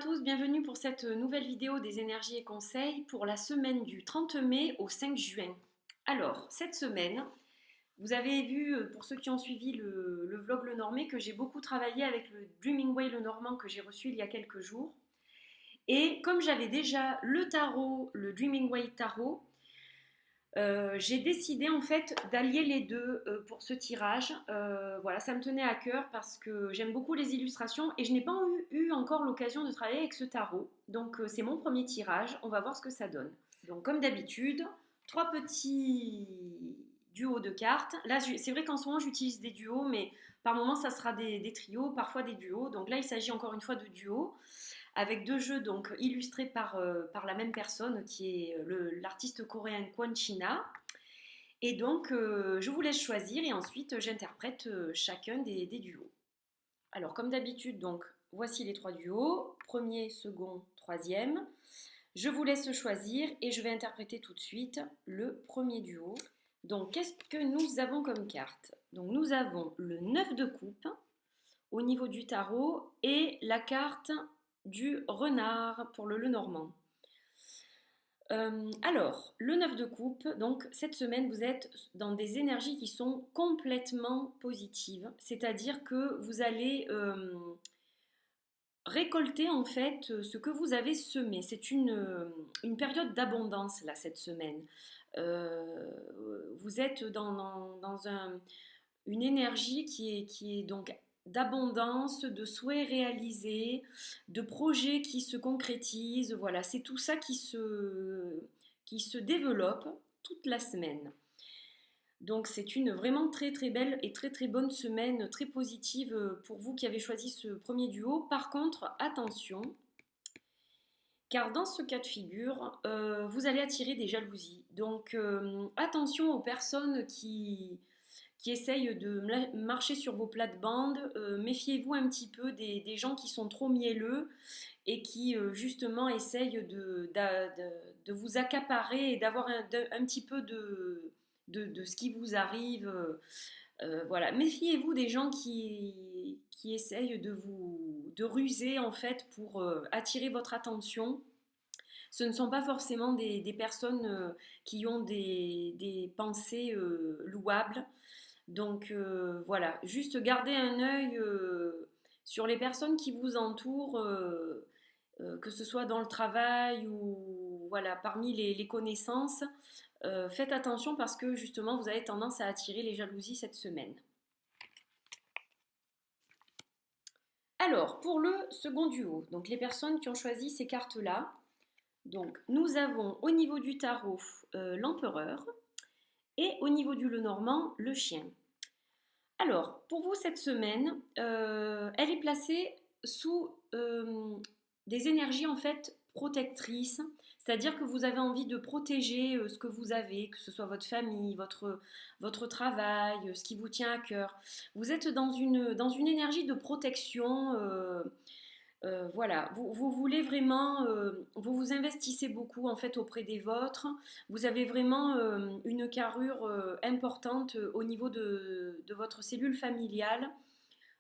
tous, bienvenue pour cette nouvelle vidéo des énergies et conseils pour la semaine du 30 mai au 5 juin. Alors, cette semaine, vous avez vu, pour ceux qui ont suivi le vlog Le Normé, que j'ai beaucoup travaillé avec le Dreaming Way Le Normand que j'ai reçu il y a quelques jours. Et comme j'avais déjà le tarot, le Dreaming Way Tarot, j'ai décidé en fait d'allier les deux pour ce tirage. Voilà, ça me tenait à cœur parce que j'aime beaucoup les illustrations et je n'ai pas eu encore l'occasion de travailler avec ce tarot. Donc c'est mon premier tirage, on va voir ce que ça donne. Donc comme d'habitude, trois petits duos de cartes. Là c'est vrai qu'en ce moment j'utilise des duos, mais par moment ça sera des trios, parfois des duos. Donc là il s'agit encore une fois de duos avec deux jeux donc illustrés par la même personne qui est l'artiste coréen Kwon China. Et donc je vous laisse choisir et ensuite j'interprète chacun des duos. Alors comme d'habitude, donc voici les trois duos, premier, second, troisième. Je vous laisse choisir et je vais interpréter tout de suite le premier duo. Donc qu'est-ce que nous avons comme carte? Donc nous avons le 9 de coupe au niveau du tarot et la carte du renard pour le Lenormand. Alors, le 9 de coupe, donc cette semaine, vous êtes dans des énergies qui sont complètement positives, c'est-à-dire que vous allez récolter en fait ce que vous avez semé. C'est une période d'abondance là cette semaine. Vous êtes dans une énergie qui est donc d'abondance, de souhaits réalisés, de projets qui se concrétisent. Voilà, c'est tout ça qui se développe toute la semaine. Donc c'est une vraiment très très belle et très très bonne semaine, très positive pour vous qui avez choisi ce premier duo. Par contre, attention, car dans ce cas de figure, vous allez attirer des jalousies. Donc attention aux personnes qui essayent de marcher sur vos plates-bandes. Méfiez-vous un petit peu des gens qui sont trop mielleux et qui justement essayent de vous accaparer et d'avoir un petit peu de ce qui vous arrive. Voilà, méfiez-vous des gens qui essayent de ruser en fait pour attirer votre attention. Ce ne sont pas forcément des personnes qui ont des pensées louables. Donc voilà, juste gardez un œil sur les personnes qui vous entourent, que ce soit dans le travail ou voilà, parmi les connaissances. Faites attention parce que justement vous avez tendance à attirer les jalousies cette semaine. Alors, pour le second duo, donc les personnes qui ont choisi ces cartes-là, donc nous avons au niveau du tarot l'empereur et au niveau du Lenormand le chien. Alors, pour vous, cette semaine, elle est placée sous des énergies en fait protectrices, c'est-à-dire que vous avez envie de protéger ce que vous avez, que ce soit votre famille, votre travail, ce qui vous tient à cœur. Vous êtes dans une énergie de protection. Voilà, vous voulez vraiment, vous vous investissez beaucoup en fait auprès des vôtres. Vous avez vraiment une carrure importante au niveau de votre cellule familiale.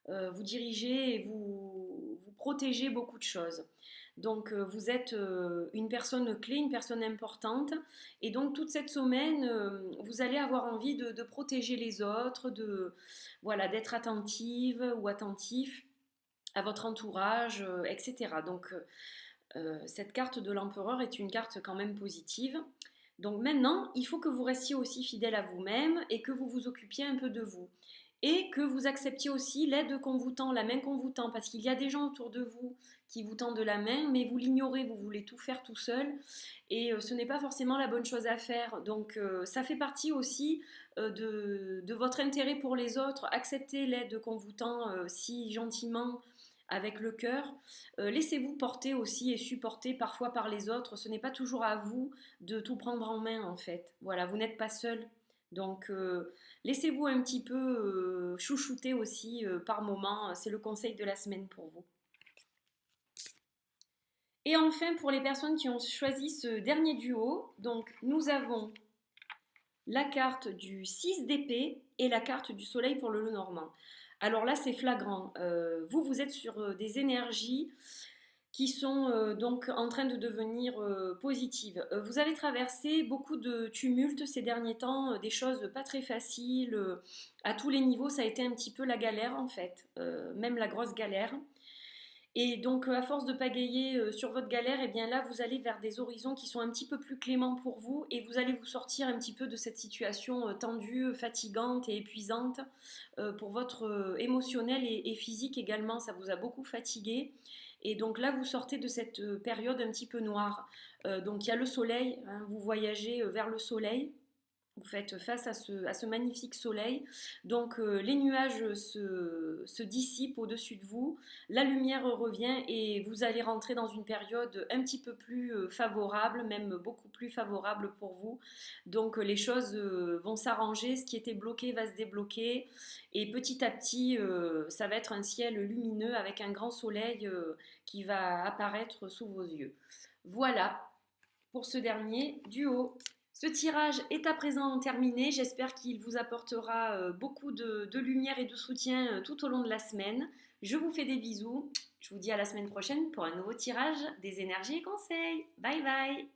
Vous dirigez et vous protégez beaucoup de choses. Donc vous êtes une personne clé, une personne importante. Et donc toute cette semaine, vous allez avoir envie de protéger les autres, voilà, d'être attentive ou attentif à votre entourage, etc. Donc cette carte de l'empereur est une carte quand même positive. Donc maintenant, il faut que vous restiez aussi fidèle à vous-même et que vous vous occupiez un peu de vous. Et que vous acceptiez aussi l'aide qu'on vous tend, la main qu'on vous tend, parce qu'il y a des gens autour de vous qui vous tendent la main, mais vous l'ignorez, vous voulez tout faire tout seul, et ce n'est pas forcément la bonne chose à faire. Donc ça fait partie aussi de votre intérêt pour les autres. Acceptez l'aide qu'on vous tend si gentiment avec le cœur. Laissez-vous porter aussi et supporter parfois par les autres. Ce n'est pas toujours à vous de tout prendre en main en fait. Voilà, vous n'êtes pas seul. Donc laissez-vous un petit peu chouchouter aussi par moment. C'est le conseil de la semaine pour vous. Et enfin, pour les personnes qui ont choisi ce dernier duo, donc nous avons la carte du 6 d'épée et la carte du soleil pour le Lenormand. Alors là, c'est flagrant. Vous êtes sur des énergies qui sont donc en train de devenir positives. Vous avez traversé beaucoup de tumultes ces derniers temps, des choses pas très faciles, à tous les niveaux, ça a été un petit peu la galère en fait, même la grosse galère. Et donc, à force de pagayer sur votre galère, et bien là, vous allez vers des horizons qui sont un petit peu plus cléments pour vous et vous allez vous sortir un petit peu de cette situation tendue, fatigante et épuisante pour votre émotionnel et physique également. Ça vous a beaucoup fatigué. Et donc là, vous sortez de cette période un petit peu noire. Donc il y a le soleil, hein, vous voyagez vers le soleil. Vous faites face à ce magnifique soleil. Donc les nuages se dissipent au-dessus de vous, la lumière revient et vous allez rentrer dans une période un petit peu plus favorable, même beaucoup plus favorable pour vous. Donc les choses vont s'arranger, ce qui était bloqué va se débloquer et petit à petit, ça va être un ciel lumineux avec un grand soleil qui va apparaître sous vos yeux. Voilà pour ce dernier duo. Ce tirage est à présent terminé. J'espère qu'il vous apportera beaucoup de lumière et de soutien tout au long de la semaine. Je vous fais des bisous. Je vous dis à la semaine prochaine pour un nouveau tirage des énergies et conseils. Bye bye.